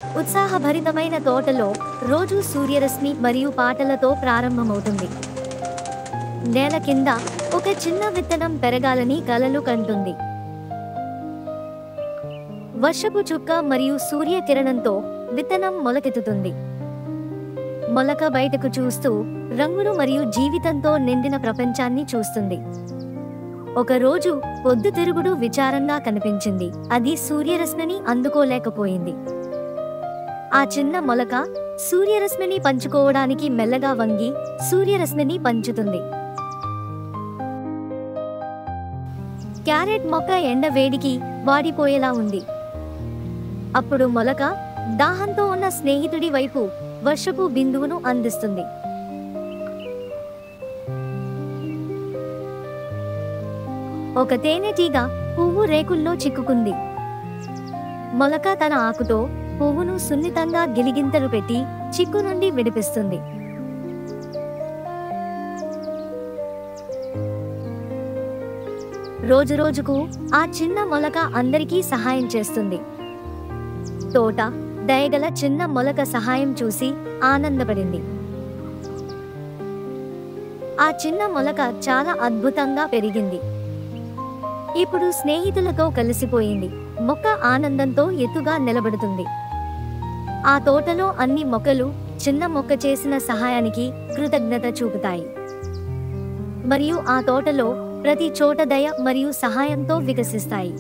ఉత్సాహభరితమైన తోటలో రోజు సూర్యరశ్మి మరియు పాటలతో ప్రారంభమవుతుంది. నేల కింద ఒక చిన్న విత్తనం పెరగాలని కలలు కంటుంది. వర్షపు చుక్క మరియు సూర్యకిరణంతో విత్తనం మొలకెత్తుతుంది. మొలక బయటకు చూస్తూ రంగులు మరియు జీవితంతో నిండిన ప్రపంచాన్ని చూస్తుంది. ఒకరోజు పొద్దుతిరుగుడు విచారంగా కనిపించింది. అది సూర్యరశ్మిని అందుకోలేకపోయింది. ఆ చిన్న మొలక సూర్యరశ్మిని పంచుకోవడానికి మెల్లగా వంగి సూర్యరశ్మిని పంచుతుంది. క్యారెట్ మొక్క ఎండ వేడికి వాడిపోయేలా ఉంది. అప్పుడు మొలక దాహంతో ఉన్న స్నేహితుడి వైపు వర్షపు బిందువును అందిస్తుంది. ఒక తేనెటీగ పువ్వు రేకుల్లో చిక్కుకుంది. మొలక తన ఆకుతో పువ్వును సున్నితంగా గిలిగింతలు పెట్టి చిక్కు నుండి విడిపిస్తుంది. రోజురోజుకు ఆ చిన్న మొలక అందరికీ సహాయం చేస్తుంది. తోట దయగల చిన్న మొలక సహాయం చూసి ఆనందపడింది. ఆ చిన్న మొలక చాలా అద్భుతంగా పెరిగింది. ఇప్పుడు స్నేహితులతో కలిసిపోయింది. మొక్క ఆనందంతో ఎత్తుగా నిలబడుతుంది. ఆ తోటలో అన్ని మొక్కలు చిన్న మొక్క చేసిన సహాయానికి కృతజ్ఞత చూపుతాయి. మరియు ఆ తోటలో ప్రతి చోట దయ మరియు సహాయంతో వికసిస్తాయి.